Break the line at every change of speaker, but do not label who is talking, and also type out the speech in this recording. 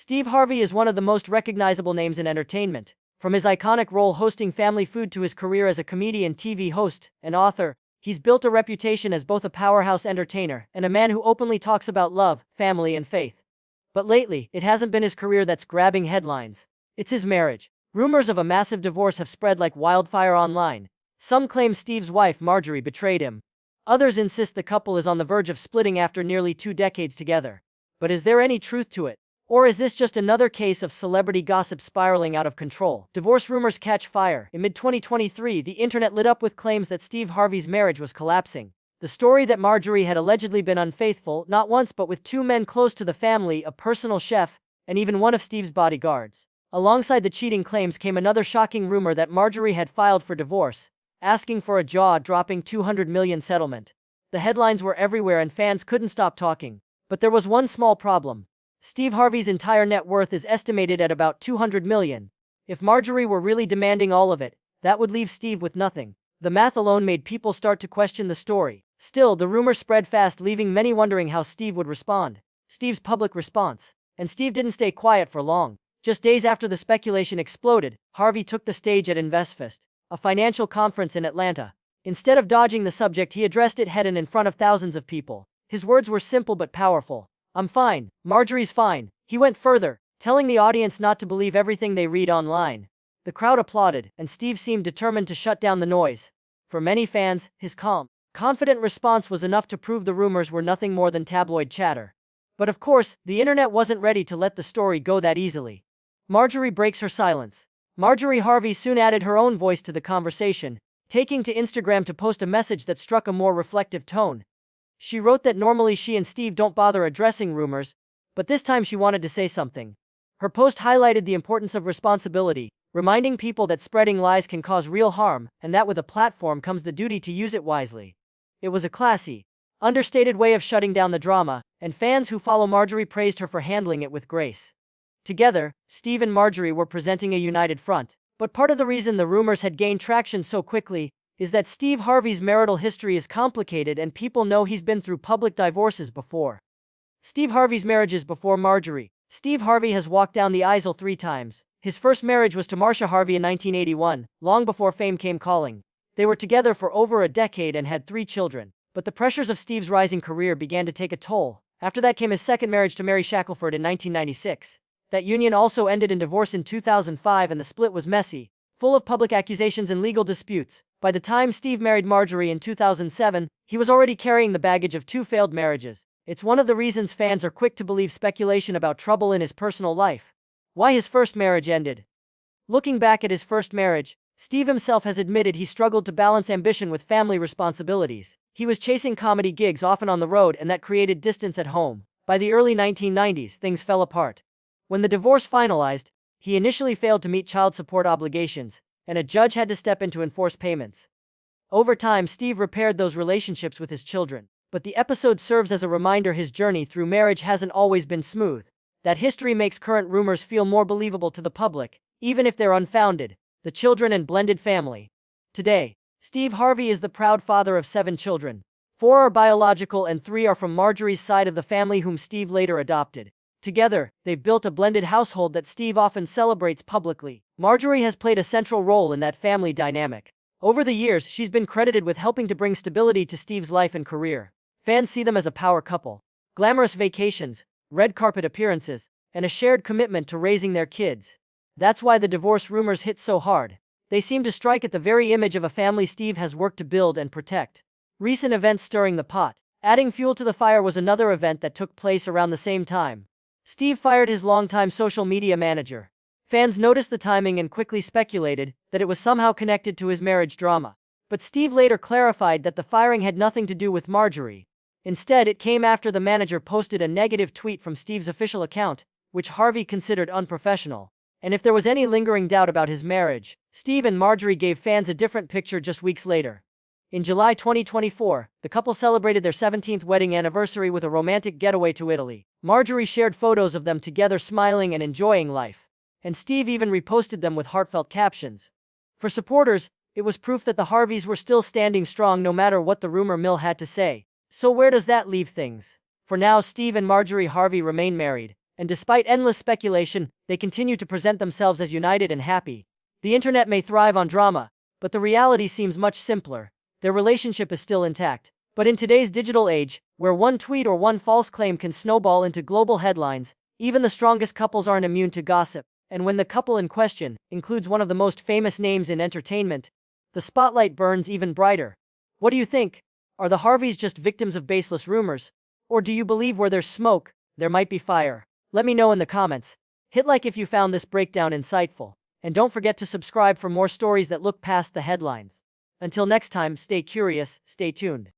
Steve Harvey is one of the most recognizable names in entertainment. From his iconic role hosting Family Feud to his career as a comedian, TV host, and author, he's built a reputation as both a powerhouse entertainer and a man who openly talks about love, family, and faith. But lately, it hasn't been his career that's grabbing headlines. It's his marriage. Rumors of a massive divorce have spread like wildfire online. Some claim Steve's wife, Marjorie, betrayed him. Others insist the couple is on the verge of splitting after nearly 2 decades together. But is there any truth to it? Or is this just another case of celebrity gossip spiraling out of control? Divorce rumors catch fire. In mid-2023, the internet lit up with claims that Steve Harvey's marriage was collapsing. The story that Marjorie had allegedly been unfaithful, not once but with 2 men close to the family, a personal chef, and even one of Steve's bodyguards. Alongside the cheating claims came another shocking rumor that Marjorie had filed for divorce, asking for a jaw-dropping $200 million settlement. The headlines were everywhere and fans couldn't stop talking. But there was one small problem. Steve Harvey's entire net worth is estimated at about $200 million. If Marjorie were really demanding all of it, that would leave Steve with nothing. The math alone made people start to question the story. Still, the rumor spread fast, leaving many wondering how Steve would respond. Steve's public response. And Steve didn't stay quiet for long. Just days after the speculation exploded, Harvey took the stage at InvestFest, a financial conference in Atlanta. Instead of dodging the subject, he addressed it head-on in front of thousands of people. His words were simple but powerful. "I'm fine. Marjorie's fine." He went further, telling the audience not to believe everything they read online. The crowd applauded, and Steve seemed determined to shut down the noise. For many fans, his calm, confident response was enough to prove the rumors were nothing more than tabloid chatter. But of course, the internet wasn't ready to let the story go that easily. Marjorie breaks her silence. Marjorie Harvey soon added her own voice to the conversation, taking to Instagram to post a message that struck a more reflective tone. She wrote that normally she and Steve don't bother addressing rumors, but this time she wanted to say something. Her post highlighted the importance of responsibility, reminding people that spreading lies can cause real harm, and that with a platform comes the duty to use it wisely. It was a classy, understated way of shutting down the drama, and fans who follow Marjorie praised her for handling it with grace. Together, Steve and Marjorie were presenting a united front. But part of the reason the rumors had gained traction so quickly is that Steve Harvey's marital history is complicated and people know he's been through public divorces before. Steve Harvey's marriages before Marjorie. Steve Harvey has walked down the aisle 3 times. His first marriage was to Marcia Harvey in 1981, long before fame came calling. They were together for over a decade and had 3 children. But the pressures of Steve's rising career began to take a toll. After that came his second marriage to Mary Shackelford in 1996. That union also ended in divorce in 2005, and the split was messy, full of public accusations and legal disputes. By the time Steve married Marjorie in 2007, he was already carrying the baggage of 2 failed marriages. It's one of the reasons fans are quick to believe speculation about trouble in his personal life. Why his first marriage ended. Looking back at his first marriage, Steve himself has admitted he struggled to balance ambition with family responsibilities. He was chasing comedy gigs often on the road, and that created distance at home. By the early 1990s, things fell apart. When the divorce finalized, he initially failed to meet child support obligations, and a judge had to step in to enforce payments. Over time, Steve repaired those relationships with his children. But the episode serves as a reminder his journey through marriage hasn't always been smooth. That history makes current rumors feel more believable to the public, even if they're unfounded. The children and blended family. Today, Steve Harvey is the proud father of 7 children. 4 are biological and 3 are from Marjorie's side of the family, whom Steve later adopted. Together, they've built a blended household that Steve often celebrates publicly. Marjorie has played a central role in that family dynamic. Over the years, she's been credited with helping to bring stability to Steve's life and career. Fans see them as a power couple. Glamorous vacations, red carpet appearances, and a shared commitment to raising their kids. That's why the divorce rumors hit so hard. They seem to strike at the very image of a family Steve has worked to build and protect. Recent events stirring the pot. Adding fuel to the fire was another event that took place around the same time. Steve fired his longtime social media manager. Fans noticed the timing and quickly speculated that it was somehow connected to his marriage drama. But Steve later clarified that the firing had nothing to do with Marjorie. Instead, it came after the manager posted a negative tweet from Steve's official account, which Harvey considered unprofessional. And if there was any lingering doubt about his marriage, Steve and Marjorie gave fans a different picture just weeks later. In July 2024, the couple celebrated their 17th wedding anniversary with a romantic getaway to Italy. Marjorie shared photos of them together smiling and enjoying life. And Steve even reposted them with heartfelt captions. For supporters, it was proof that the Harveys were still standing strong no matter what the rumor mill had to say. So where does that leave things? For now, Steve and Marjorie Harvey remain married, and despite endless speculation, they continue to present themselves as united and happy. The internet may thrive on drama, but the reality seems much simpler. Their relationship is still intact. But in today's digital age, where one tweet or one false claim can snowball into global headlines, even the strongest couples aren't immune to gossip. And when the couple in question includes one of the most famous names in entertainment, the spotlight burns even brighter. What do you think? Are the Harveys just victims of baseless rumors? Or do you believe where there's smoke, there might be fire? Let me know in the comments. Hit like if you found this breakdown insightful. And don't forget to subscribe for more stories that look past the headlines. Until next time, stay curious, stay tuned.